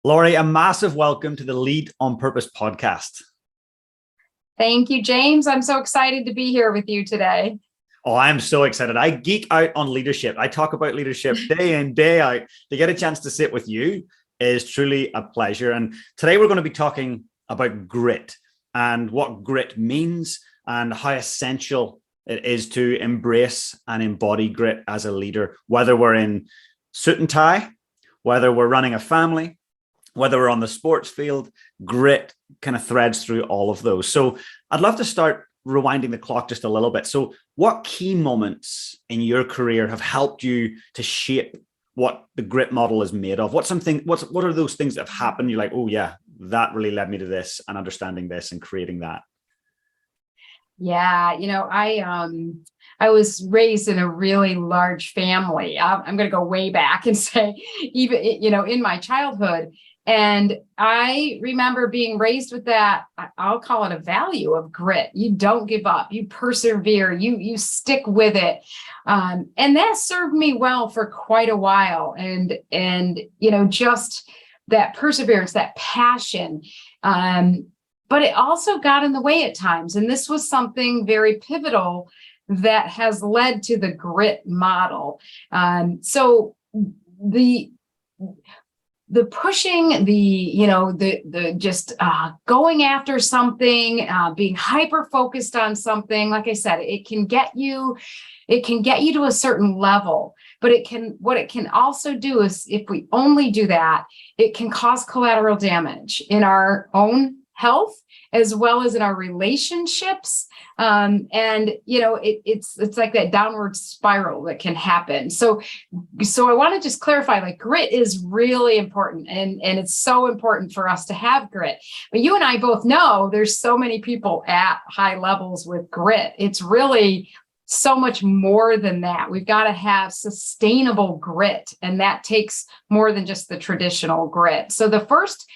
Laurie, a massive welcome to the Lead on Purpose podcast. Thank you, James. I'm so excited to be here with you today. Oh, I'm so excited. I geek out on leadership. I talk about leadership day in, day out. To get a chance to sit with you is truly a pleasure. And today we're going to be talking about grit and what grit means and how essential it is to embrace and embody grit as a leader, whether we're in suit and tie, whether we're running a family, whether we're on the sports field. Grit kind of threads through all of those. So I'd love to start rewinding the clock just a little bit. So what key moments in your career have helped you to shape what the grit model is made of? What are those things that have happened? You're like, oh yeah, that really led me to this and understanding this and creating that. Yeah, I was raised in a really large family. I'm going to go way back and say, even, in my childhood. And I remember being raised with that, I'll call it a value of grit. You don't give up, you persevere, you stick with it. And that served me well for quite a while. And just that perseverance, that passion. But it also got in the way at times. And this was something very pivotal that has led to the grit model. So the pushing, the just going after something, being hyper focused on something, like I said, it can get you to a certain level, but what it can also do is, if we only do that, it can cause collateral damage in our own health as well as in our relationships. It's like that downward spiral that can happen. So I want to just clarify, like, grit is really important, and it's so important for us to have grit. But you and I both know there's so many people at high levels with grit. It's really so much more than that. We've got to have sustainable grit, and that takes more than just the traditional grit. So the first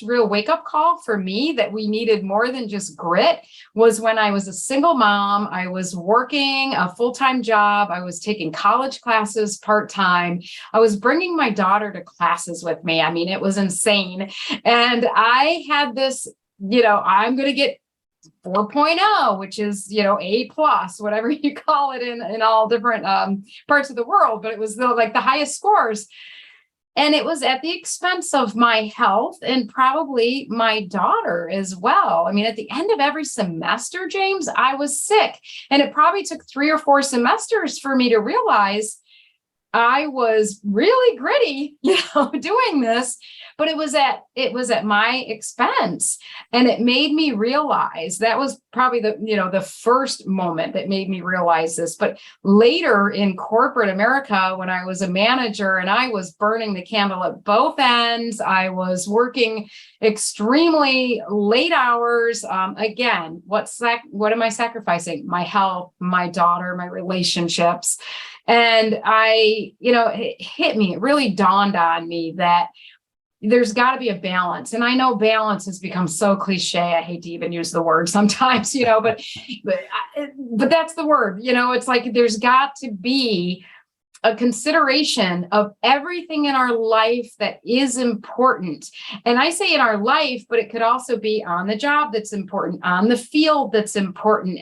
real wake-up call for me that we needed more than just grit was when I was a single mom. I was working a full-time job. I was taking college classes part-time. I was bringing my daughter to classes with me. I mean, it was insane. And I had this, I'm going to get 4.0, which is, A plus, whatever you call it in all different parts of the world. But it was the highest scores. And it was at the expense of my health and probably my daughter as well. I mean, at the end of every semester, James, I was sick. And it probably took 3 or 4 semesters for me to realize I was really gritty, doing this, but it was at my expense. And it made me realize that was probably the first moment that made me realize this. But later in corporate America, when I was a manager and I was burning the candle at both ends, I was working extremely late hours. Again, what am I sacrificing? My health, my daughter, my relationships. And it hit me, it really dawned on me that there's got to be a balance. And I know balance has become so cliche. I hate to even use the word sometimes, but that's the word. It's like there's got to be a consideration of everything in our life that is important. And I say in our life, but it could also be on the job that's important, on the field that's important,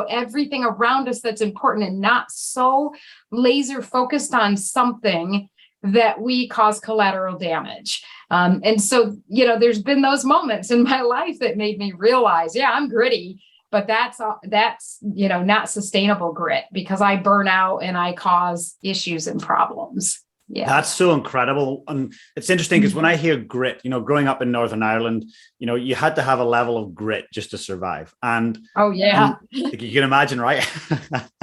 everything around us that's important, and not so laser focused on something that we cause collateral damage. And so, there's been those moments in my life that made me realize, yeah, I'm gritty, but that's not sustainable grit, because I burn out and I cause issues and problems. Yeah. That's so incredible. And it's interesting because when I hear grit, growing up in Northern Ireland, you had to have a level of grit just to survive. And oh yeah, you can imagine, right?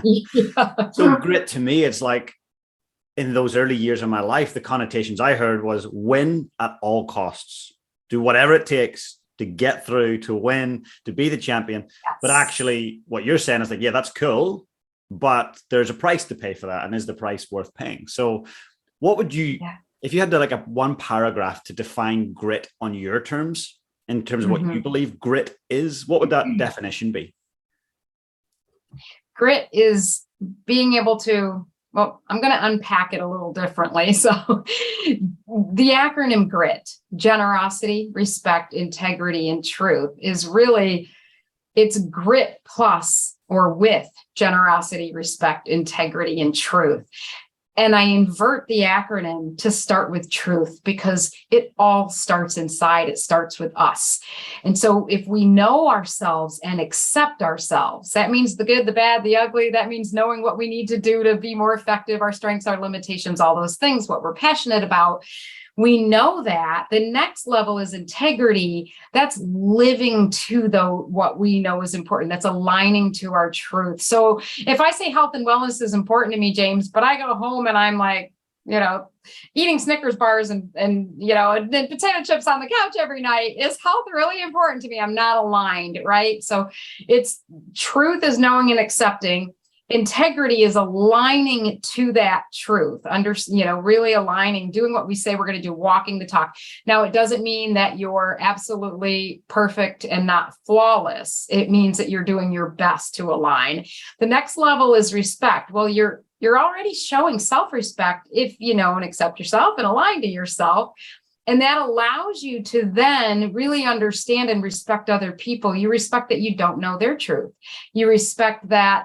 Yeah. So grit to me, it's like, in those early years of my life, the connotations I heard was win at all costs, do whatever it takes to get through, to win, to be the champion. Yes. But actually what you're saying is like, yeah, that's cool, but there's a price to pay for that. And is the price worth paying? So what would you, if you had to one paragraph to define grit on your terms, in terms of what you believe grit is, what would that definition be? Grit is being able to well, I'm going to unpack it a little differently. So the acronym GRIT, generosity, respect, integrity, and truth, is really, it's grit plus or with generosity, respect, integrity, and truth. And I invert the acronym to start with truth because it all starts inside. It starts with us. And so if we know ourselves and accept ourselves, that means the good, the bad, the ugly. That means knowing what we need to do to be more effective, our strengths, our limitations, all those things, what we're passionate about. We know that. The next level is integrity. That's living to what we know is important. That's aligning to our truth. So if I say health and wellness is important to me, James, but I go home and I'm like, eating Snickers bars and then potato chips on the couch every night, is health really important to me? I'm not aligned, right? So it's truth is knowing and accepting. Integrity is aligning to that truth, really aligning, doing what we say we're going to do, walking the talk. Now, it doesn't mean that you're absolutely perfect and not flawless. It means that you're doing your best to align. The next level is respect. Well, you're already showing self-respect if you know and accept yourself and align to yourself. And that allows you to then really understand and respect other people. You respect that you don't know their truth. You respect that,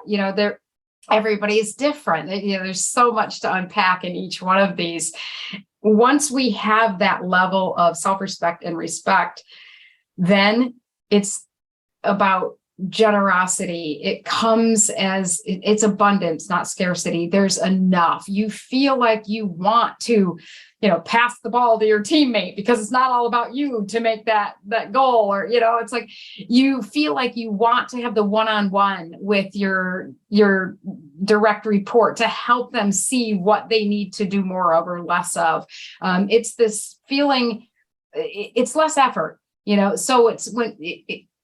everybody is different. There's so much to unpack in each one of these. Once we have that level of self-respect and respect, then it's about generosity. It comes as it's abundance, not scarcity. There's enough. You feel like you want to, pass the ball to your teammate because it's not all about you to make that goal, or, it's like you feel like you want to have the one-on-one with your direct report to help them see what they need to do more of or less of. It's this feeling, it's less effort, so it's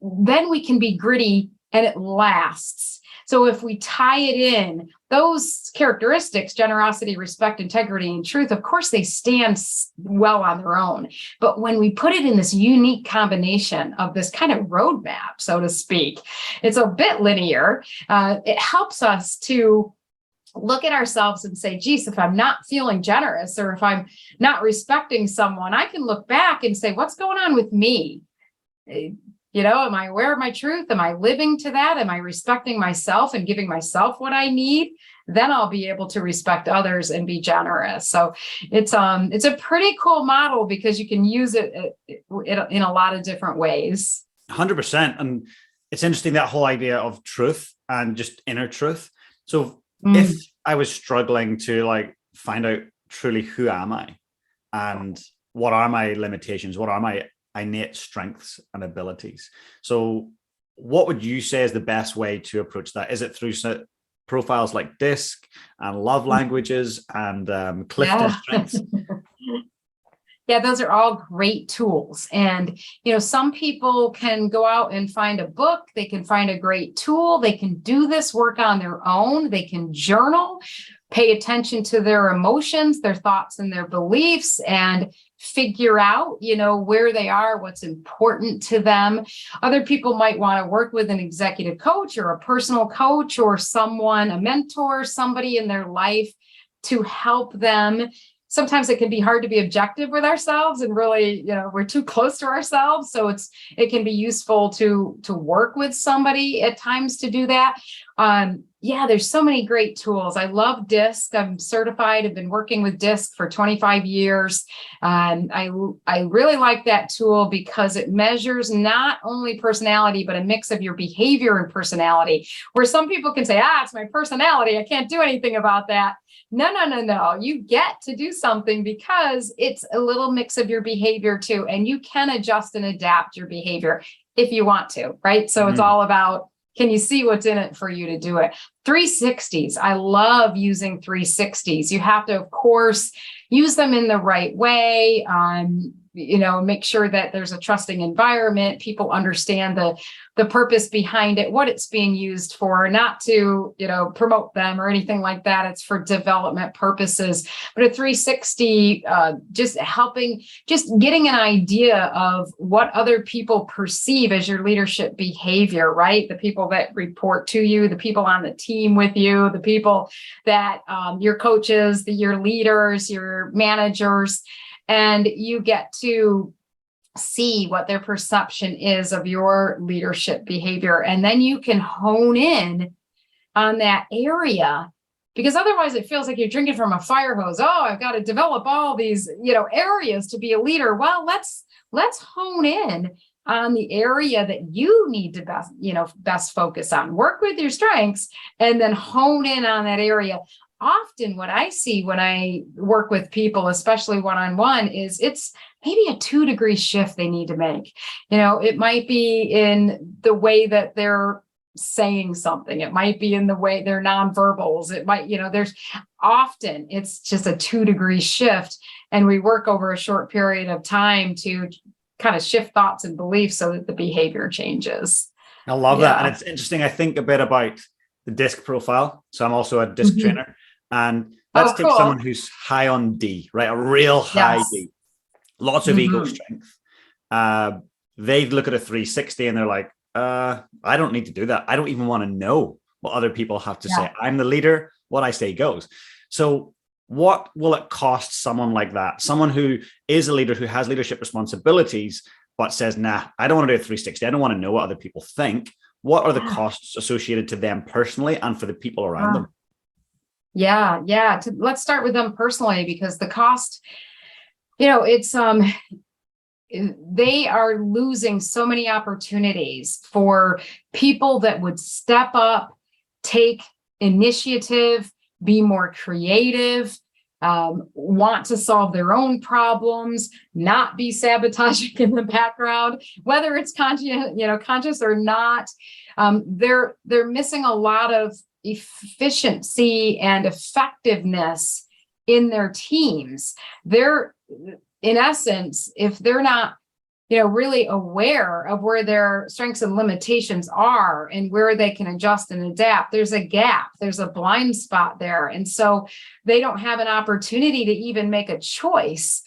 then we can be gritty and it lasts. So if we tie it in, those characteristics, generosity, respect, integrity, and truth, of course, they stand well on their own. But when we put it in this unique combination of this kind of roadmap, so to speak, it's a bit linear. It helps us to look at ourselves and say, geez, if I'm not feeling generous or if I'm not respecting someone, I can look back and say, what's going on with me? Am I aware of my truth? Am I living to that? Am I respecting myself and giving myself what I need? Then I'll be able to respect others and be generous. So it's a pretty cool model because you can use it in a lot of different ways. 100%. And it's interesting, that whole idea of truth and just inner truth. So if I was struggling to find out truly who am I and what are my limitations, what are my innate strengths and abilities. So what would you say is the best way to approach that? Is it through profiles like DISC and love languages and Clifton strengths? Yeah, those are all great tools. And, some people can go out and find a book. They can find a great tool. They can do this work on their own. They can journal, pay attention to their emotions, their thoughts, and their beliefs, and figure out, where they are, what's important to them. Other people might want to work with an executive coach or a personal coach or someone, a mentor, somebody in their life to help them. Sometimes it can be hard to be objective with ourselves and really, we're too close to ourselves. So it can be useful to work with somebody at times to do that. There's so many great tools. I love DISC. I'm certified. I've been working with DISC for 25 years. I really like that tool because it measures not only personality, but a mix of your behavior and personality, where some people can say, it's my personality, I can't do anything about that. No. You get to do something because it's a little mix of your behavior too. And you can adjust and adapt your behavior if you want to, right? So It's all about, can you see what's in it for you to do it? 360s. I love using 360s. You have to, of course, use them in the right way. make sure that there's a trusting environment. People understand the purpose behind it, what it's being used for, not to, promote them or anything like that. It's for development purposes. But a 360, just getting an idea of what other people perceive as your leadership behavior, right? The people that report to you, the people on the team with you, the people that your coaches, your leaders, your managers, and you get to see what their perception is of your leadership behavior. And then you can hone in on that area, because otherwise it feels like you're drinking from a fire hose. Oh, I've got to develop all these, areas to be a leader. Well, let's hone in on the area that you need to best focus on. Work with your strengths and then hone in on that area. Often what I see when I work with people, especially one-on-one, is it's maybe a 2-degree shift they need to make. It might be in the way that they're saying something. It might be in the way they're nonverbals. It might, it's just a 2-degree shift. And we work over a short period of time to kind of shift thoughts and beliefs so that the behavior changes. I love that. And it's interesting. I think a bit about the DISC profile. So I'm also a DISC trainer. And let's take someone who's high on D, right? A real high D, lots of ego strength. They look at a 360 and they're like, I don't need to do that. I don't even want to know what other people have to say. I'm the leader. What I say goes. So what will it cost someone like that? Someone who is a leader, who has leadership responsibilities, but says, nah, I don't want to do a 360. I don't want to know what other people think. What are the costs associated to them personally and for the people around them? Yeah. Let's start with them personally, because the cost, it's, they are losing so many opportunities for people that would step up, take initiative, be more creative, want to solve their own problems, not be sabotaging in the background, whether it's conscious or not. They're missing a lot of efficiency and effectiveness in their teams. They're, in essence, if they're not, really aware of where their strengths and limitations are and where they can adjust and adapt, there's a gap, there's a blind spot there. And so they don't have an opportunity to even make a choice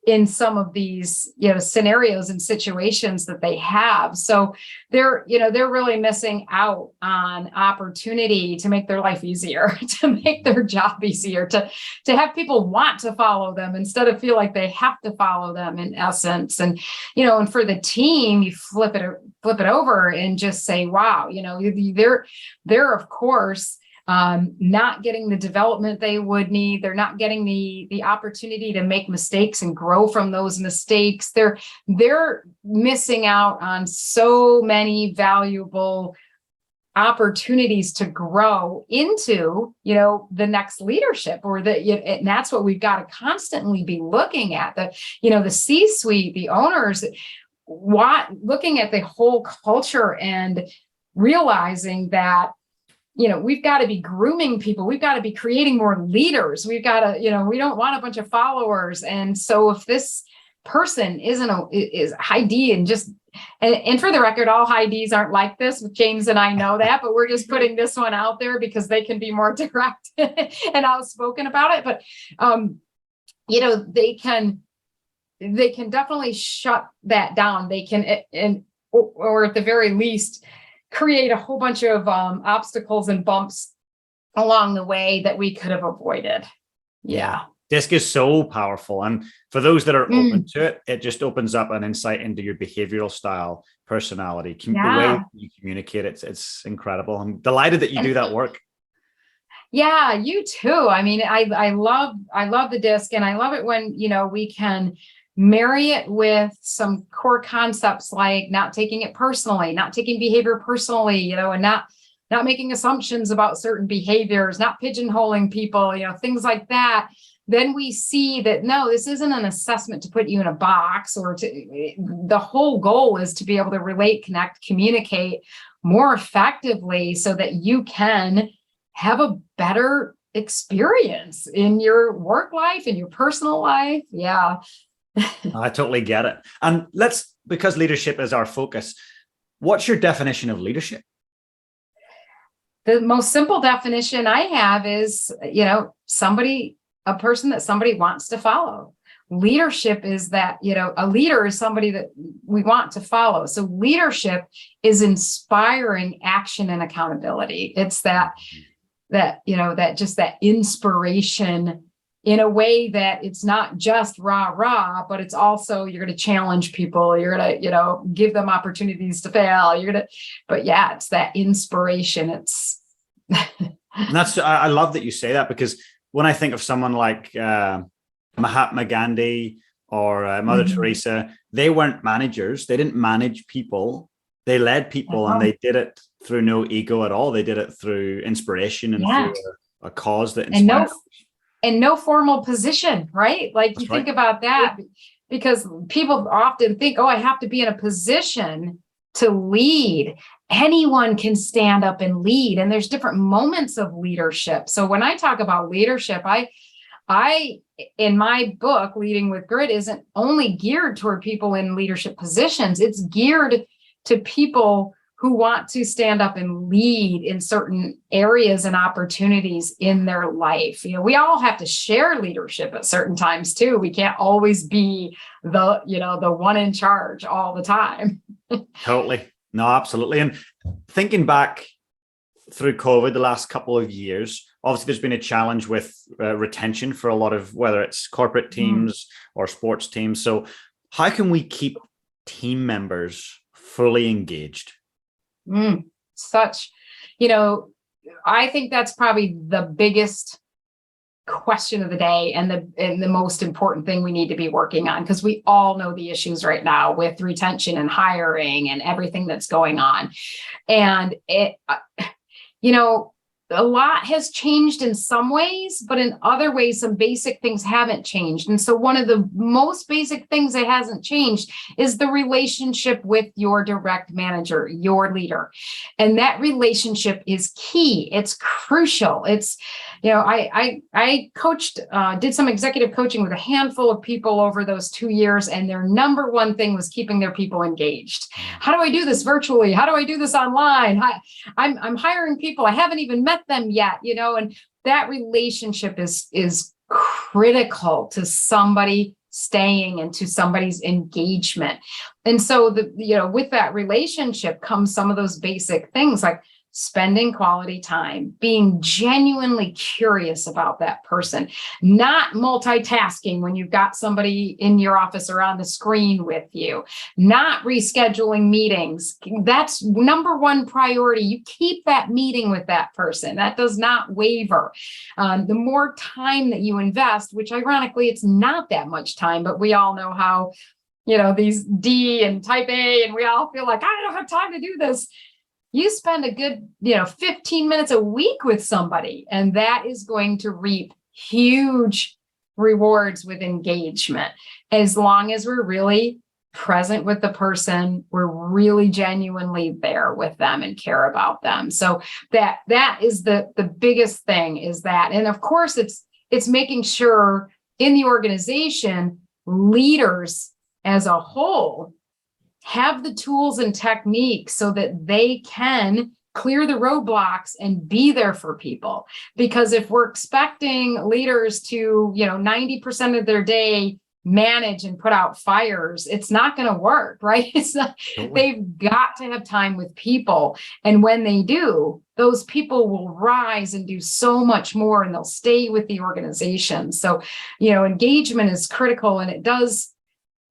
in some of these, scenarios and situations that they have. So they're really missing out on opportunity to make their life easier, to make their job easier, to have people want to follow them instead of feel like they have to follow them, in essence. And, and for the team, you flip it over and just say, wow, they're of course, not getting the development they would need. They're not getting the opportunity to make mistakes and grow from those mistakes. They're missing out on so many valuable opportunities to grow into, the next leadership, and that's what we've got to constantly be looking at. The C-suite, the owners, looking at the whole culture and realizing that, we've got to be grooming people. We've got to be creating more leaders. We've got to, we don't want a bunch of followers. And so if this person is high D and for the record, all high Ds aren't like this. James and I know that, but we're just putting this one out there because they can be more direct and outspoken about it. But, they can definitely shut that down. They can, or at the very least, create a whole bunch of obstacles and bumps along the way that we could have avoided. Yeah. DISC is so powerful. And for those that are open to it, it just opens up an insight into your behavioral style, personality, the way you communicate. It's incredible. I'm delighted that you do that work. Yeah, you too. I mean, I love the DISC, and I love it when, we can marry it with some core concepts like not taking it personally, not taking behavior personally, and not making assumptions about certain behaviors, not pigeonholing people, things like that. Then we see that, no, this isn't an assessment to put you in a box, the whole goal is to be able to relate, connect, communicate more effectively so that you can have a better experience in your work life, in your personal life. Yeah. I totally get it. And because leadership is our focus, what's your definition of leadership? The most simple definition I have is, a person that somebody wants to follow. Leadership is that, a leader is somebody that we want to follow. So leadership is inspiring action and accountability. It's that just that inspiration in a way that it's not just rah, but it's also, you're going to challenge people. You're going to, give them opportunities to fail. But yeah, it's that inspiration. It's. And I love that you say that, because when I think of someone like Mahatma Gandhi or Mother Teresa, they weren't managers. They didn't manage people. They led people, and they did it through no ego at all. They did it through inspiration and through a cause that inspired. And no formal position, right? Like you think about that, because people often think, I have to be in a position to lead. Anyone can stand up and lead. And there's different moments of leadership. So when I talk about leadership, I in my book, Leading with Grit, isn't only geared toward people in leadership positions. It's geared to people who want to stand up and lead in certain areas and opportunities in their life. We all have to share leadership at certain times too. We can't always be the one in charge all the time. Totally. No, absolutely. And thinking back through COVID, the last couple of years, obviously there's been a challenge with retention for a lot of, whether it's corporate teams or sports teams. So how can we keep team members fully engaged? I think that's probably the biggest question of the day, and the most important thing we need to be working on, because we all know the issues right now with retention and hiring and everything that's going on. And a lot has changed in some ways, but in other ways, some basic things haven't changed. And so one of the most basic things that hasn't changed is the relationship with your direct manager, your leader. And that relationship is key. It's crucial. It's, I coached, did some executive coaching with a handful of people over those 2 years. And their number one thing was keeping their people engaged. How do I do this virtually? How do I do this online? I'm hiring people. I haven't even met them yet, and that relationship is critical to somebody staying and to somebody's engagement. And so with that relationship comes some of those basic things like spending quality time, being genuinely curious about that person, not multitasking when you've got somebody in your office or on the screen with you, not rescheduling meetings. That's number one priority. You keep that meeting with that person. That does not waver. The more time that you invest, which ironically, it's not that much time, but we all know how, these D and type A, and we all feel like, I don't have time to do this. You spend a good, 15 minutes a week with somebody, and that is going to reap huge rewards with engagement. As long as we're really present with the person, we're really genuinely there with them and care about them. So that is the biggest thing, is that. And of course, it's making sure in the organization, leaders as a whole have the tools and techniques so that they can clear the roadblocks and be there for people. Because if we're expecting leaders to, 90% of their day manage and put out fires, it's not going to work, right? They've got to have time with people. And when they do, those people will rise and do so much more, and they'll stay with the organization. So, engagement is critical, and it does.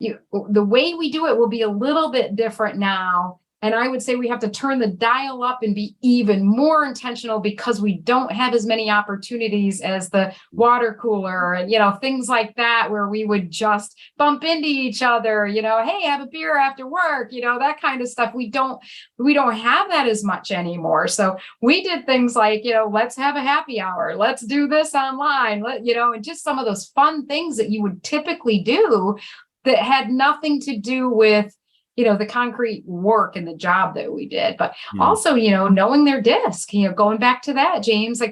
The way we do it will be a little bit different now. And I would say we have to turn the dial up and be even more intentional, because we don't have as many opportunities as the water cooler and, things like that, where we would just bump into each other, hey, have a beer after work, that kind of stuff. We don't have that as much anymore. So we did things like, let's have a happy hour. Let's do this online, and just some of those fun things that you would typically do that had nothing to do with, the concrete work and the job that we did, but also, knowing their disc, going back to that, James, like,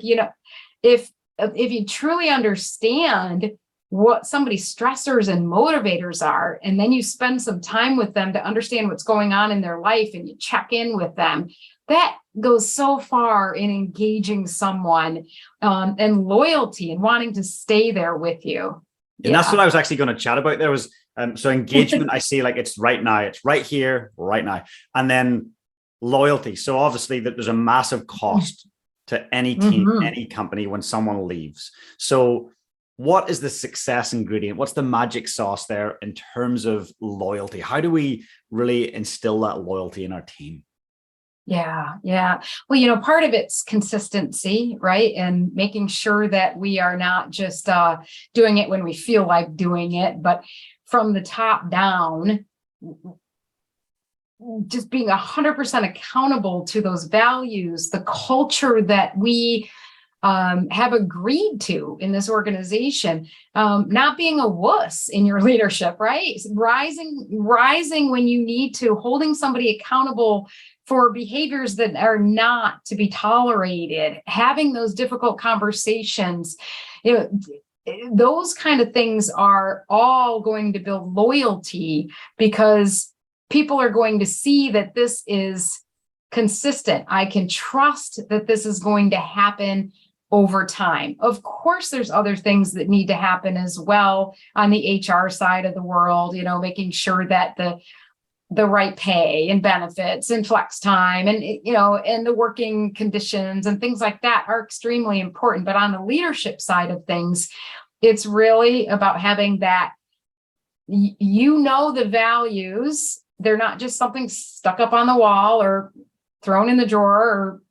if you truly understand what somebody's stressors and motivators are, and then you spend some time with them to understand what's going on in their life and you check in with them, that goes so far in engaging someone, and loyalty and wanting to stay there with you. And that's what I was actually going to chat about. There was, so engagement, I see like it's right now, it's right here, right now. And then loyalty. So obviously that there's a massive cost to any team, any company when someone leaves. So what is the success ingredient? What's the magic sauce there in terms of loyalty? How do we really instill that loyalty in our team? Yeah. Well, part of it's consistency, right? And making sure that we are not just doing it when we feel like doing it, but from the top down, just being 100% accountable to those values, the culture that we have agreed to in this organization, not being a wuss in your leadership, right? Rising when you need to, holding somebody accountable for behaviors that are not to be tolerated, having those difficult conversations, those kind of things are all going to build loyalty, because people are going to see that this is consistent. I can trust that this is going to happen over time. Of course, there's other things that need to happen as well on the HR side of the world, making sure that the right pay and benefits and flex time and, and the working conditions and things like that are extremely important. But on the leadership side of things, it's really about having that, the values, they're not just something stuck up on the wall or thrown in the drawer, or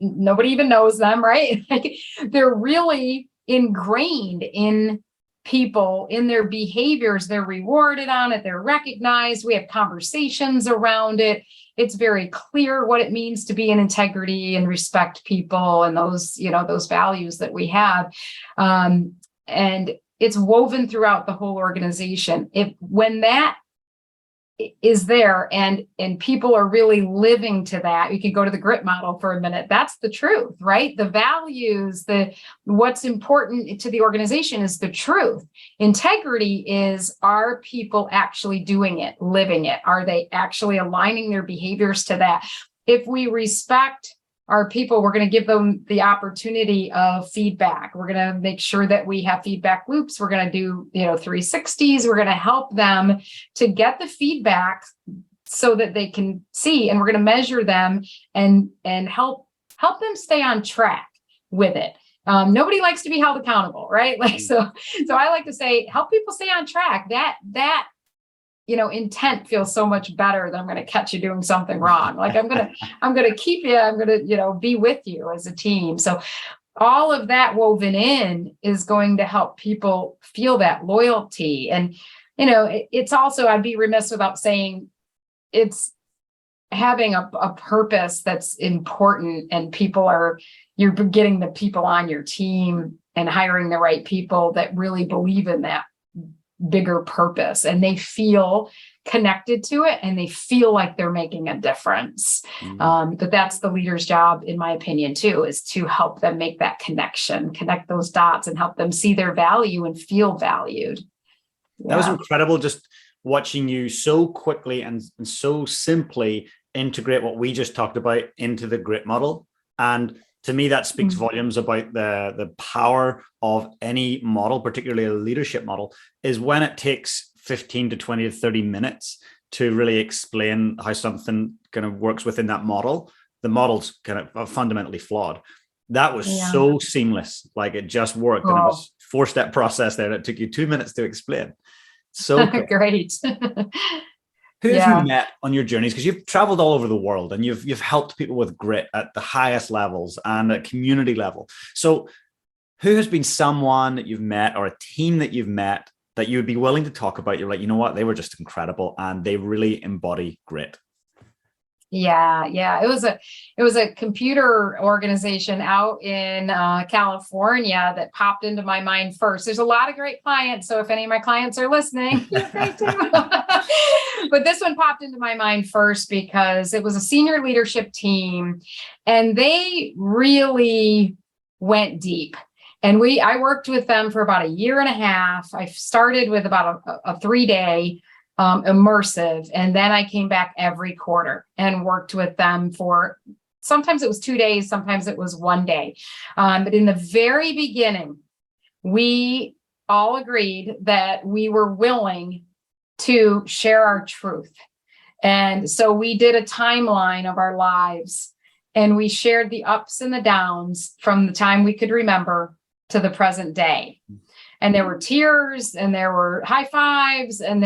nobody even knows them, right? Like, they're really ingrained in people, in their behaviors. They're rewarded on it. They're recognized. We have conversations around it. It's very clear what it means to be in integrity and respect people and those, those values that we have. And it's woven throughout the whole organization. When that is there and people are really living to that, you can go to the grit model for a minute. That's the truth, right? The values, what's important to the organization is the truth. Integrity is, are people actually doing it, living it? Are they actually aligning their behaviors to that? If we respect our people, we're going to give them the opportunity of feedback. We're going to make sure that we have feedback loops. We're going to do, 360s. We're going to help them to get the feedback so that they can see, and we're going to measure them and help them stay on track with it. Nobody likes to be held accountable, right? So I like to say, help people stay on track. That intent feels so much better than I'm going to catch you doing something wrong. Like, I'm going to keep you, I'm going to, be with you as a team. So all of that woven in is going to help people feel that loyalty. And, it's also, I'd be remiss without saying, it's having a purpose that's important, and you're getting the people on your team and hiring the right people that really believe in that bigger purpose, and they feel connected to it, and they feel like they're making a difference. But that's the leader's job, in my opinion, too, is to help them make that connection, connect those dots, and help them see their value and feel valued. That was incredible, just watching you so quickly and so simply integrate what we just talked about into the grit model. And to me, that speaks volumes about the power of any model, particularly a leadership model, is when it takes 15 to 20 to 30 minutes to really explain how something kind of works within that model. The model's kind of fundamentally flawed. That was so seamless. Like, it just worked. And it was a 4-step process there that took you 2 minutes to explain. So great. Who have you met on your journeys? Because you've traveled all over the world and you've helped people with grit at the highest levels and at community level. So who has been someone that you've met, or a team that you've met, that you would be willing to talk about? You're like, you know what, they were just incredible and they really embody grit. Yeah. It was a computer organization out in California that popped into my mind first. There's a lot of great clients, so if any of my clients are listening, you're great too. But this one popped into my mind first because it was a senior leadership team, and they really went deep. And I worked with them for about a year and a half. I started with about a 3-day immersive, and then I came back every quarter and worked with them for, sometimes it was 2 days, sometimes it was 1 day. But in the very beginning, we all agreed that we were willing to share our truth. And so we did a timeline of our lives, and we shared the ups and the downs from the time we could remember to the present day. And there were tears, and there were high fives, and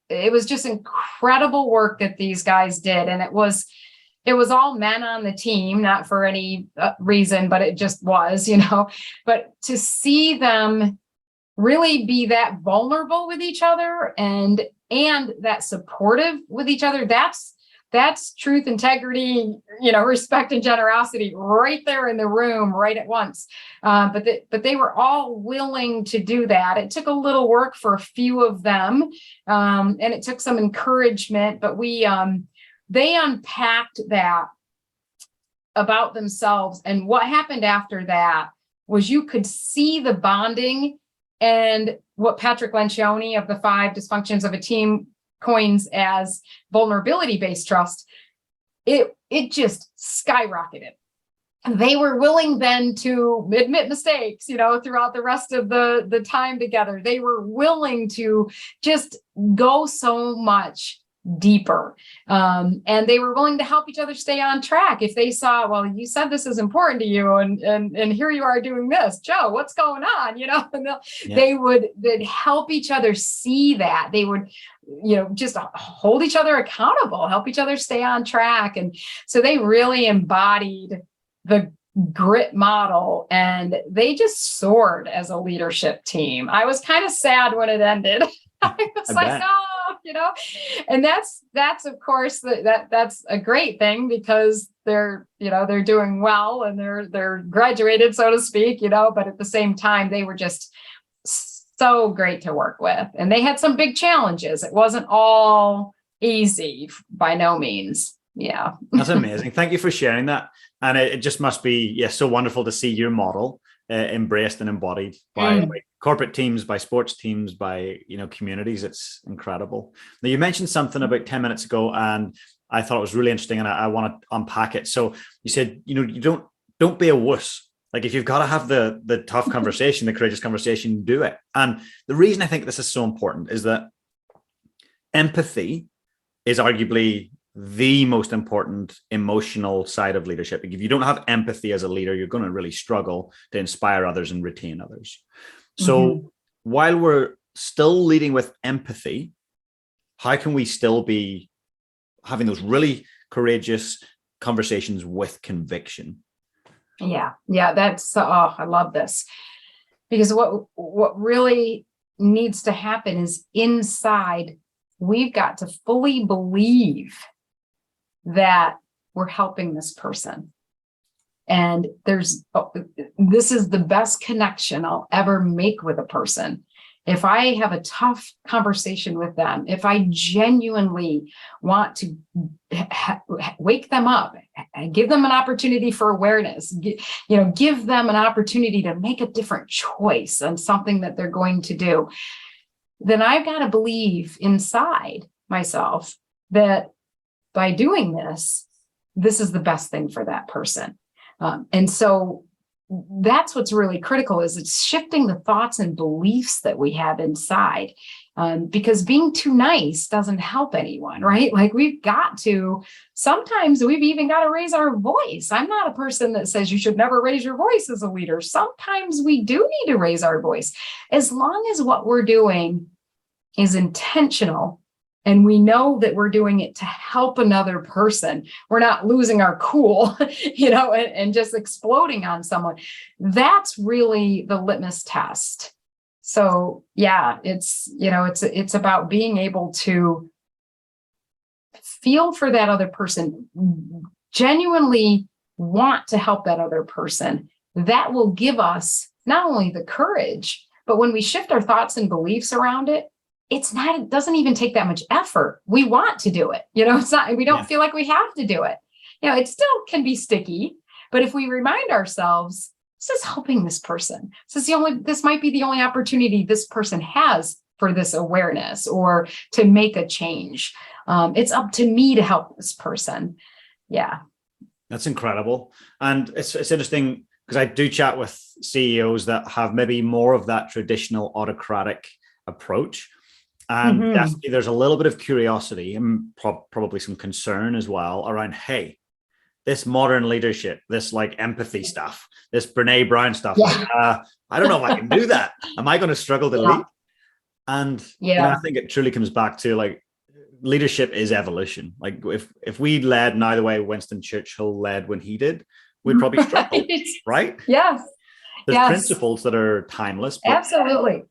it was just incredible work that these guys did. And it was all men on the team, not for any reason, but it just was, but to see them really be that vulnerable with each other and that supportive with each other, that's truth, integrity, respect and generosity right there in the room, right at once. But they were all willing to do that. It took a little work for a few of them, and it took some encouragement, but they unpacked that about themselves. And what happened after that was you could see the bonding, and what Patrick Lencioni of the 5 Dysfunctions of a Team coins as vulnerability-based trust, it just skyrocketed. They were willing then to admit mistakes, throughout the rest of the time together. They were willing to just go so much deeper. And they were willing to help each other stay on track. If they saw, well, you said this is important to you, and here you are doing this, Joe, what's going on? They'd help each other see that. They would, just hold each other accountable, help each other stay on track. And so they really embodied the grit model, and they just soared as a leadership team. I was kind of sad when it ended. I was like, oh, and that's of course that's a great thing, because they're doing well and they're graduated, so to speak, but at the same time, they were just so great to work with. And they had some big challenges. It wasn't all easy by no means. Yeah. That's amazing. Thank you for sharing that. And it just must be so wonderful to see your model embraced and embodied by corporate teams, by sports teams, by communities. It's incredible. Now, you mentioned something about 10 minutes ago, and I thought it was really interesting, and I want to unpack it. So you said, you don't be a wuss. Like, if you've got to have the tough conversation, the courageous conversation, do it. And the reason I think this is so important is that empathy is arguably the most important emotional side of leadership. If you don't have empathy as a leader, you're going to really struggle to inspire others and retain others. So while we're still leading with empathy, how can we still be having those really courageous conversations with conviction? Yeah. That's, I love this, because what really needs to happen is inside, we've got to fully believe that we're helping this person. And this is the best connection I'll ever make with a person. If I have a tough conversation with them, if I genuinely want to wake them up, give them an opportunity for awareness, give them an opportunity to make a different choice on something that they're going to do, then I've got to believe inside myself that by doing this is the best thing for that person. And so that's what's really critical, is it's shifting the thoughts and beliefs that we have inside, because being too nice doesn't help anyone, right? Like, sometimes we've even got to raise our voice. I'm not a person that says you should never raise your voice as a leader. Sometimes we do need to raise our voice, as long as what we're doing is intentional. And we know that we're doing it to help another person. We're not losing our cool, and just exploding on someone. That's really the litmus test. So yeah, it's about being able to feel for that other person, genuinely want to help that other person. That will give us not only the courage, but when we shift our thoughts and beliefs around it, it doesn't even take that much effort. We want to do it. We don't feel like we have to do it. It still can be sticky, but if we remind ourselves this is helping this person. This might be the only opportunity this person has for this awareness or to make a change. It's up to me to help this person. Yeah. That's incredible. And it's interesting because I do chat with CEOs that have maybe more of that traditional autocratic approach. And definitely there's a little bit of curiosity and probably some concern as well around, hey, this modern leadership, this like empathy stuff, this Brene Brown stuff, like, I don't know if I can do that. Am I going to struggle to lead? And I think it truly comes back to like, leadership is evolution. Like if we led now the way Winston Churchill led when he did, we'd probably struggle, right? Yes. There's principles that are timeless. Absolutely.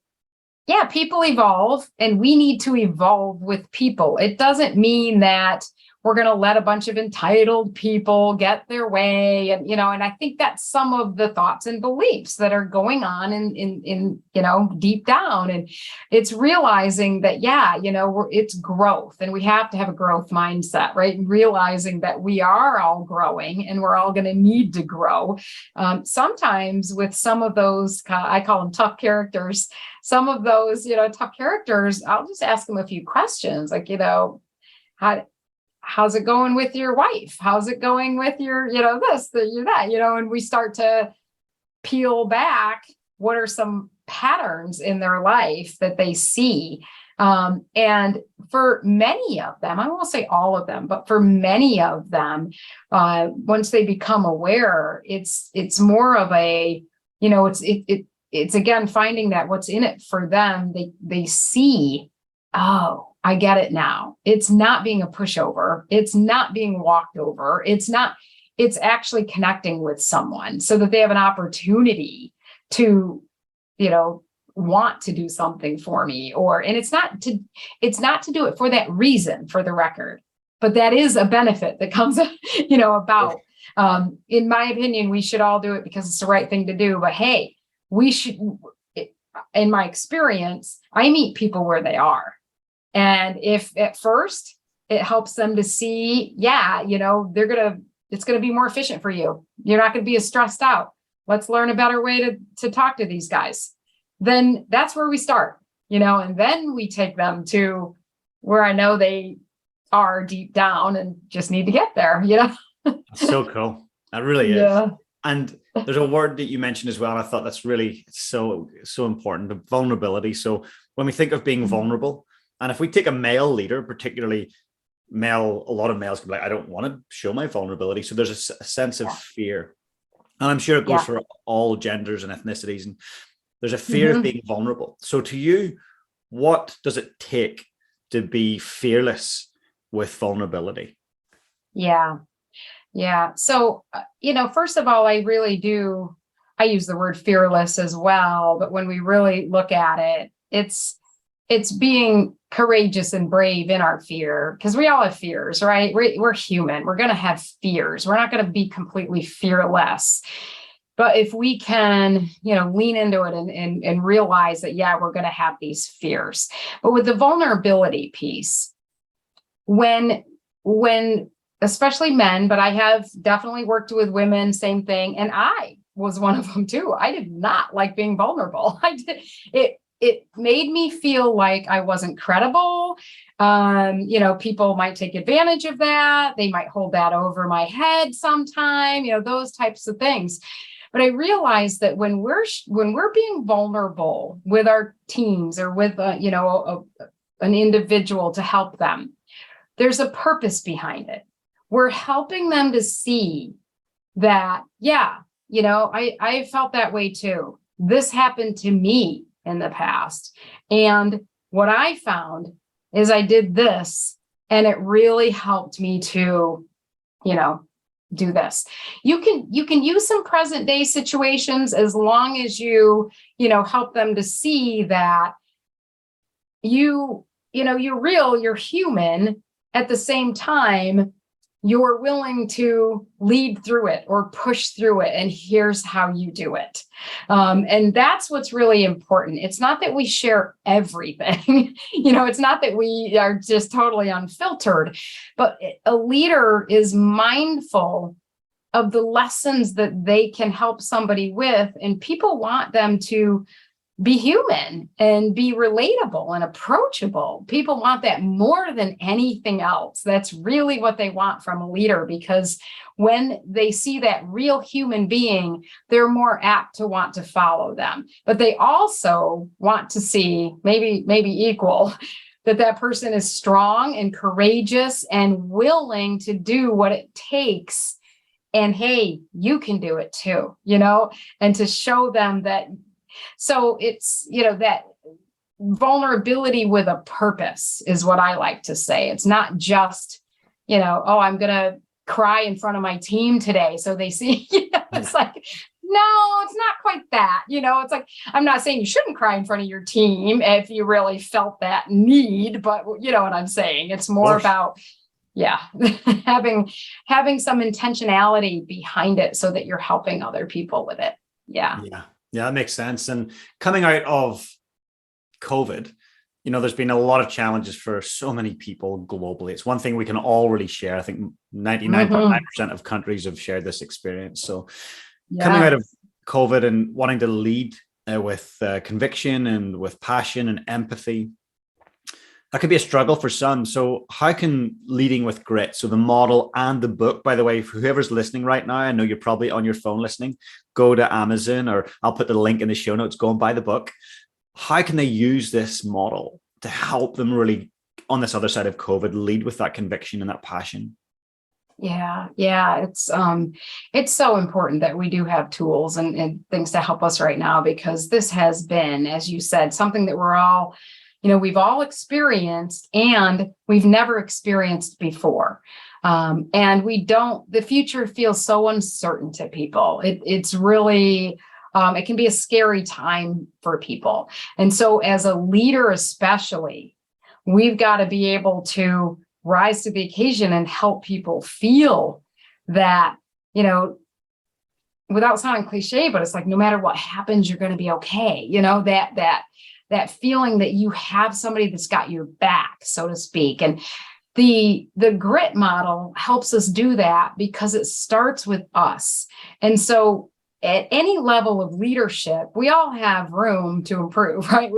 Yeah, people evolve and we need to evolve with people. It doesn't mean that we're going to let a bunch of entitled people get their way. And, and I think that's some of the thoughts and beliefs that are going on in deep down. And it's realizing that, it's growth and we have to have a growth mindset, right? And realizing that we are all growing and we're all going to need to grow. Sometimes with some of those, I call them tough characters, some of those, tough characters, I'll just ask them a few questions like, how's it going with your wife? How's it going with your, this, that, and we start to peel back. What are some patterns in their life that they see? And for many of them, I won't say all of them, but for many of them, once they become aware, it's more of a, it's again, finding that what's in it for them, they see, oh, I get it now. It's not being a pushover. It's not being walked over. It's actually connecting with someone so that they have an opportunity to, want to do something for me and it's not to do it for that reason, for the record, but that is a benefit that comes, about, in my opinion, we should all do it because it's the right thing to do. But hey, we should, in my experience, I meet people where they are. And if at first it helps them to see, it's going to be more efficient for you. You're not going to be as stressed out. Let's learn a better way to talk to these guys. Then that's where we start, and then we take them to where I know they are deep down and just need to get there, That's so cool. That really is. Yeah. And there's a word that you mentioned as well. And I thought that's really so important, the vulnerability. So when we think of being vulnerable, and if we take a male leader, particularly male, a lot of males can be like, I don't want to show my vulnerability. So there's a sense of fear. And I'm sure it goes for all genders and ethnicities. And there's a fear of being vulnerable. So to you, what does it take to be fearless with vulnerability? Yeah. So, first of all, I use the word fearless as well. But when we really look at it, it's being courageous and brave in our fear, because we all have fears, right? We're human. We're going to have fears. We're not going to be completely fearless. But if we can, lean into it and realize that, we're going to have these fears. But with the vulnerability piece, when especially men, but I have definitely worked with women, same thing. And I was one of them too. I did not like being vulnerable. It made me feel like I wasn't credible. People might take advantage of that. They might hold that over my head sometime, those types of things. But I realized that when we're being vulnerable with our teams or with, an individual to help them, there's a purpose behind it. We're helping them to see that, I felt that way too. This happened to me in the past. And what I found is I did this and it really helped me to, do this. You can use some present day situations as long as you help them to see that you're real, you're human. At the same time, you're willing to lead through it or push through it. And here's how you do it. And that's what's really important. It's not that we share everything. It's not that we are just totally unfiltered, but a leader is mindful of the lessons that they can help somebody with. And people want them to be human and be relatable and approachable. People want that more than anything else. That's really what they want from a leader, because when they see that real human being, they're more apt to want to follow them. But they also want to see, maybe equal, that person is strong and courageous and willing to do what it takes. And hey, you can do it too, and to show them that. So it's, that vulnerability with a purpose is what I like to say. It's not just, oh, I'm going to cry in front of my team today, so they see, it's like, no, it's not quite that, it's like, I'm not saying you shouldn't cry in front of your team if you really felt that need, but you know what I'm saying? It's more about, having some intentionality behind it so that you're helping other people with it. Yeah, that makes sense. And coming out of COVID, there's been a lot of challenges for so many people globally. It's one thing we can all really share. I think 99.9% of countries have shared this experience. So coming out of COVID and wanting to lead with conviction and with passion and empathy, that could be a struggle for some. So how can leading with grit, so the model and the book, by the way, for whoever's listening right now, I know you're probably on your phone listening, go to Amazon, or I'll put the link in the show notes, go and buy the book. How can they use this model to help them really, on this other side of COVID, lead with that conviction and that passion? Yeah. It's so important that we do have tools and things to help us right now, because this has been, as you said, something that we're all, we've all experienced and we've never experienced before. And the future feels so uncertain to people. It's really, it can be a scary time for people. And so as a leader, especially, we've got to be able to rise to the occasion and help people feel that, without sounding cliche, but it's like, no matter what happens, you're going to be okay. That feeling that you have somebody that's got your back, so to speak. And the grit model helps us do that because it starts with us. And so at any level of leadership, we all have room to improve, right?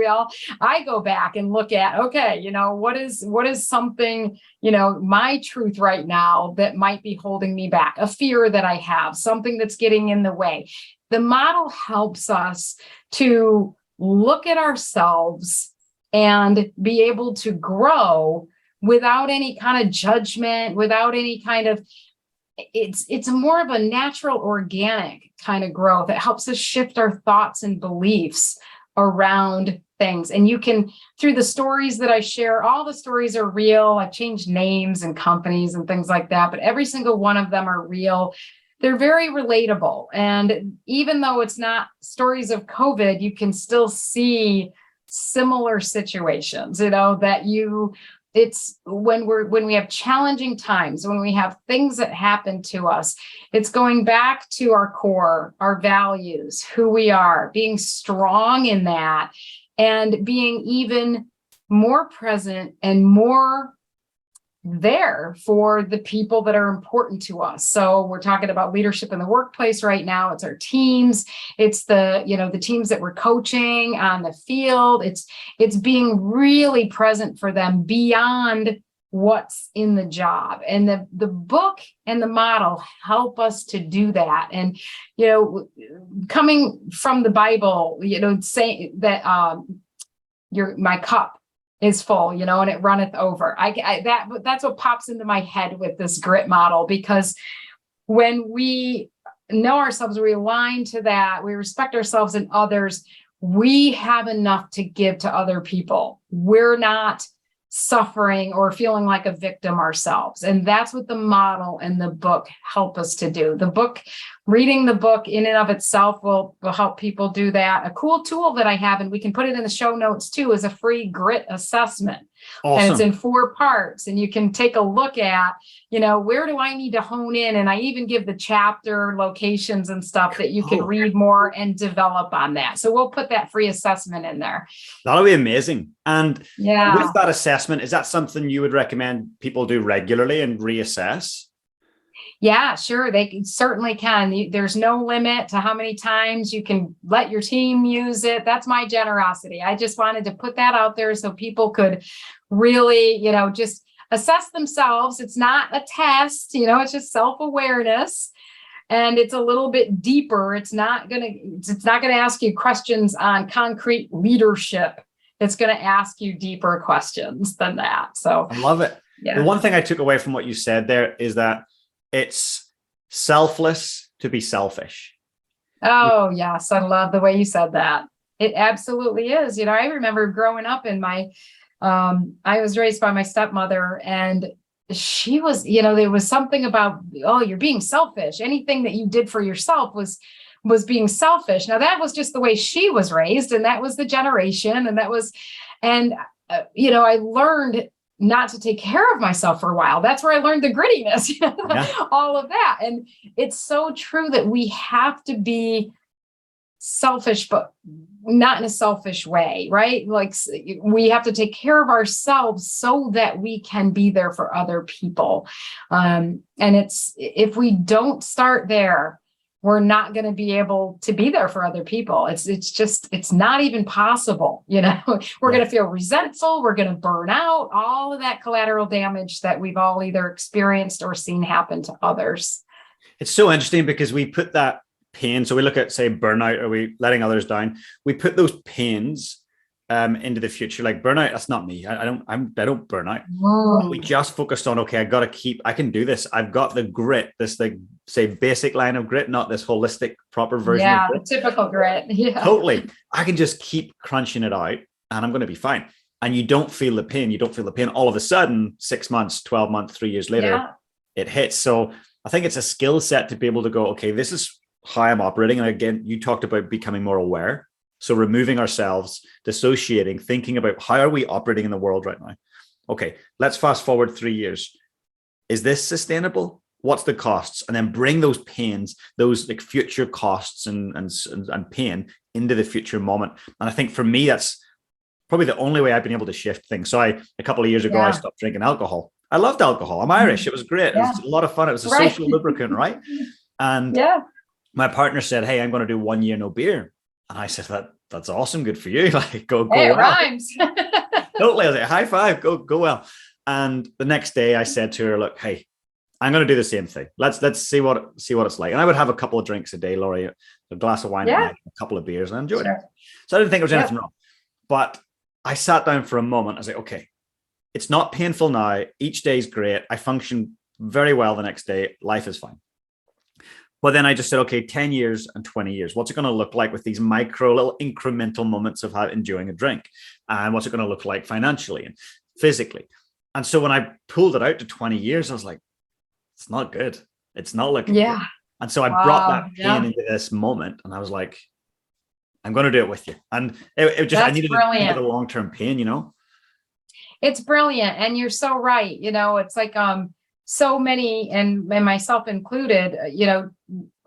I go back and look at, okay, what is something, my truth right now that might be holding me back, a fear that I have, something that's getting in the way. The model helps us to look at ourselves and be able to grow without any kind of judgment, without any kind of, it's more of a natural, organic kind of growth. It helps us shift our thoughts and beliefs around things. And you can, through the stories that I share, all the stories are real. I've changed names and companies and things like that, but every single one of them are real. They're very relatable. And even though it's not stories of COVID, you can still see similar situations, it's when we have challenging times, when we have things that happen to us, it's going back to our core, our values, who we are, being strong in that, and being even more present and more there for the people that are important to us. So we're talking about leadership in the workplace right now. It's our teams. It's the teams that we're coaching on the field. It's being really present for them beyond what's in the job. And the book and the model help us to do that. And, coming from the Bible, saying that my cup is full, and it runneth over. That's what pops into my head with this grit model, because when we know ourselves, we align to that, we respect ourselves and others, we have enough to give to other people. We're not suffering or feeling like a victim ourselves. And that's what the model and the book help us to do. Reading the book in and of itself will help people do that. A cool tool that I have, and we can put it in the show notes too, is a free grit assessment. Awesome. And it's in 4 parts, and you can take a look at, where do I need to hone in? And I even give the chapter locations and stuff that you can read more and develop on that. So we'll put that free assessment in there. That'll be amazing. And with that assessment, is that something you would recommend people do regularly and reassess? Yeah, sure. Certainly can. There's no limit to how many times you can let your team use it. That's my generosity. I just wanted to put that out there so people could really, just assess themselves. It's not a test, it's just self-awareness. And it's a little bit deeper. It's not going to ask you questions on concrete leadership. It's going to ask you deeper questions than that. So I love it. Yeah. The one thing I took away from what you said there is that it's selfless to be selfish. Oh, yes. I love the way you said that. It absolutely is. I remember growing up in I was raised by my stepmother, and she was, there was something about, oh, you're being selfish. Anything that you did for yourself was being selfish. Now that was just the way she was raised, and that was the generation. I learned not to take care of myself for a while. That's where I learned the grittiness, all of that. And it's so true that we have to be selfish, but not in a selfish way, right? Like we have to take care of ourselves so that we can be there for other people. And if we don't start there, we're not going to be able to be there for other people. It's not even possible. We're going to feel resentful. We're going to burn out, all of that collateral damage that we've all either experienced or seen happen to others. It's so interesting because we put that pain. So we look at, say, burnout, or we letting others down. We put those pains into the future. Like burnout, that's not me. I don't burn out. We just focused on, okay, I can do this. I've got the grit, this say basic line of grit, not this holistic proper version of grit. The typical grit. Yeah. Totally. I can just keep crunching it out and I'm going to be fine. And you don't feel the pain. You don't feel the pain. All of a sudden, 6 months, 12 months, 3 years later, it hits. So I think it's a skill set to be able to go, okay, this is how I'm operating. And again, you talked about becoming more aware. So removing ourselves, dissociating, thinking about how are we operating in the world right now? Okay, let's fast forward 3 years. Is this sustainable? What's the costs? And then bring those pains, those like future costs and pain into the future moment. And I think for me, that's probably the only way I've been able to shift things. So a couple of years ago, I stopped drinking alcohol. I loved alcohol. I'm Irish. It was great. It was a lot of fun. It was a social lubricant, right? And my partner said, hey, I'm going to do 1 year no beer. And I said, that's awesome. Good for you. Like, go hey, it well. Rhymes. Totally. I was like, high five, go well. And the next day I said to her, look, hey, I'm going to do the same thing. Let's see what it's like. And I would have a couple of drinks a day, Laurie, a glass of wine, a couple of beers, and I enjoyed it. So I didn't think there was anything wrong. But I sat down for a moment. I was like, okay, it's not painful now. Each day is great. I function very well the next day. Life is fine. But then I just said, okay, 10 years and 20 years, what's it going to look like with these micro little incremental moments of enjoying a drink? And what's it going to look like financially and physically? And so when I pulled it out to 20 years, I was like, it's not good. It's not looking good. And so I brought that pain into this moment and I was like, I'm going to do it with you. And it just, I needed a long-term pain, It's brilliant. And you're so right. It's like, so many, and myself included,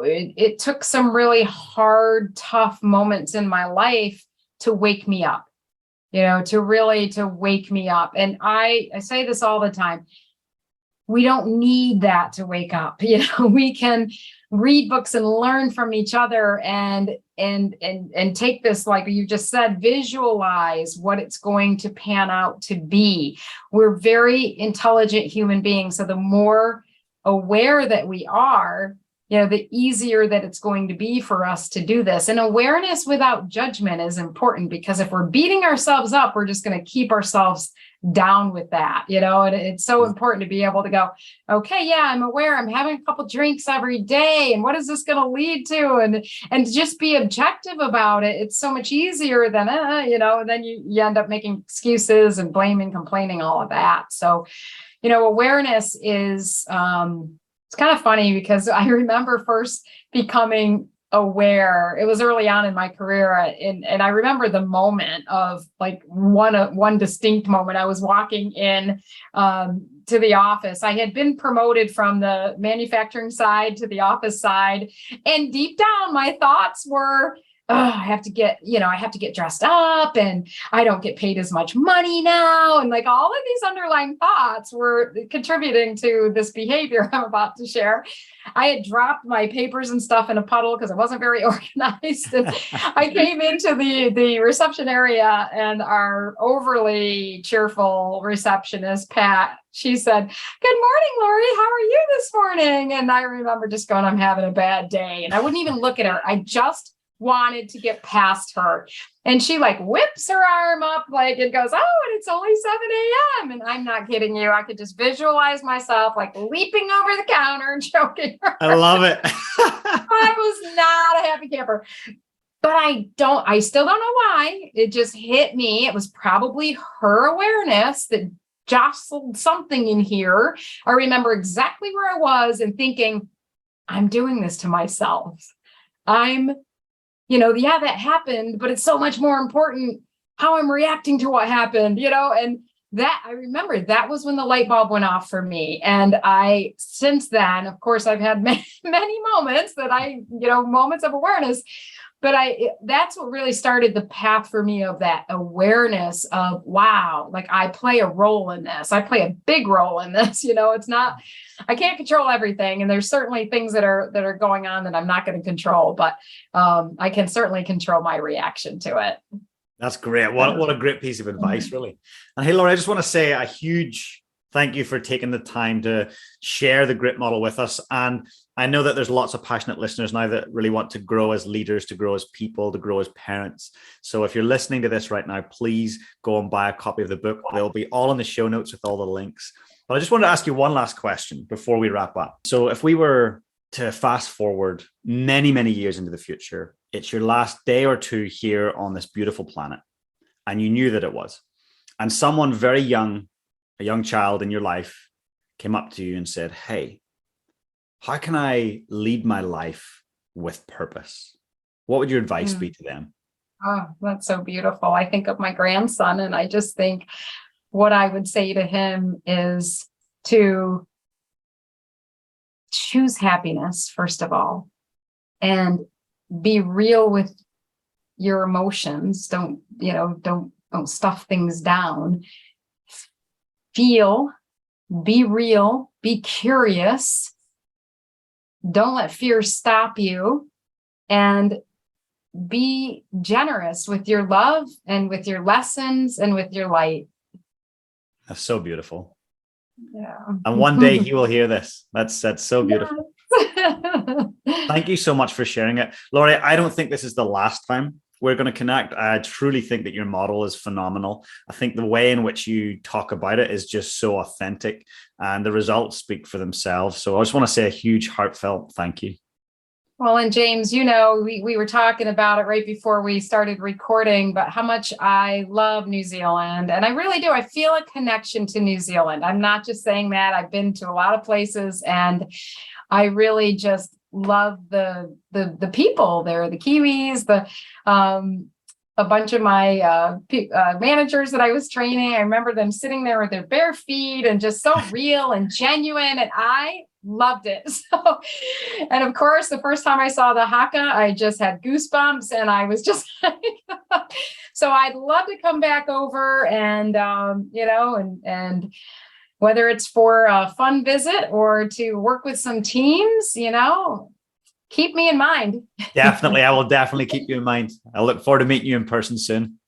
it took some really hard, tough moments in my life to wake me up, to wake me up. And I say this all the time. We don't need that to wake up. We can read books and learn from each other and take this, like you just said, visualize what it's going to pan out to be. We're very intelligent human beings. So the more aware that we are, the easier that it's going to be for us to do this. And awareness without judgment is important, because if we're beating ourselves up, we're just going to keep ourselves down with that, and it's so important to be able to go, okay, yeah, I'm aware I'm having a couple drinks every day. And what is this going to lead to? And just be objective about it. It's so much easier than, and then you end up making excuses and blaming, complaining, all of that. So, awareness is, it's kind of funny because I remember first becoming aware. It was early on in my career. And I remember the moment of like one distinct moment. I was walking in to the office. I had been promoted from the manufacturing side to the office side. And deep down, my thoughts were, I have to get dressed up and I don't get paid as much money now. And like all of these underlying thoughts were contributing to this behavior I'm about to share. I had dropped my papers and stuff in a puddle because I wasn't very organized. And I came into the reception area, and our overly cheerful receptionist, Pat, she said, "Good morning, Laurie. How are you this morning?" And I remember just going, "I'm having a bad day." And I wouldn't even look at her. I just wanted to get past her. And she like whips her arm up like it goes, "Oh, and it's only 7 a.m. And I'm not kidding you. I could just visualize myself like leaping over the counter and choking her. I love it. I was not a happy camper. But I still don't know why. It just hit me. It was probably her awareness that jostled something in here. I remember exactly where I was and thinking, I'm doing this to myself. Yeah, that happened, but it's so much more important how I'm reacting to what happened, and that I remember that was when the light bulb went off for me. And since then, of course, I've had many, many moments moments of awareness, but that's what really started the path for me of that awareness of, wow, like I play a role in this. I play a big role in this. It's not, I can't control everything. And there's certainly things that are going on that I'm not going to control, but I can certainly control my reaction to it. That's great. What a great piece of advice, really. And hey, Laurie, I just want to say a huge thank you for taking the time to share the grit model with us. And I know that there's lots of passionate listeners now that really want to grow as leaders, to grow as people, to grow as parents. So if you're listening to this right now, please go and buy a copy of the book. They'll be all in the show notes with all the links. But I just wanted to ask you one last question before we wrap up. So if we were to fast forward many, many years into the future, it's your last day or two here on this beautiful planet, and you knew that it was, and someone very young, a young child in your life, came up to you and said, "Hey, how can I lead my life with purpose?" What would your advice be to them? Oh, that's so beautiful. I think of my grandson, and I just think what I would say to him is to choose happiness, first of all, and be real with your emotions. Don't stuff things down. Feel, be real, be curious. Don't let fear stop you, and be generous with your love and with your lessons and with your light. That's so beautiful. Yeah. And one day he will hear this. That's so beautiful. Yes. Thank you so much for sharing it. Laurie, I don't think this is the last time we're going to connect. I truly think that your model is phenomenal. I think the way in which you talk about it is just so authentic, and the results speak for themselves. So I just want to say a huge heartfelt thank you. Well, and James, we were talking about it right before we started recording, but how much I love New Zealand. And I really do. I feel a connection to New Zealand. I'm not just saying that. I've been to a lot of places, and I really just love the people there, the Kiwis, a bunch of my managers that I was training. I remember them sitting there with their bare feet and just so real and genuine. And I loved it. So, and of course, the first time I saw the haka, I just had goosebumps, and I was just like, so I'd love to come back over and, and whether it's for a fun visit or to work with some teams, keep me in mind. Definitely. I will definitely keep you in mind. I look forward to meeting you in person soon.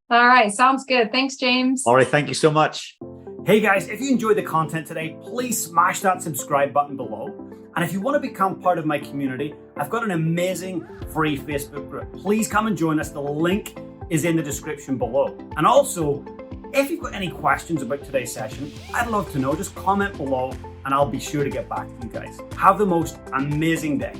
All right. Sounds good. Thanks, James. All right. Thank you so much. Hey guys, if you enjoyed the content today, please smash that subscribe button below. And if you want to become part of my community, I've got an amazing free Facebook group. Please come and join us. The link is in the description below. And also, if you've got any questions about today's session, I'd love to know. Just comment below and I'll be sure to get back to you guys. Have the most amazing day.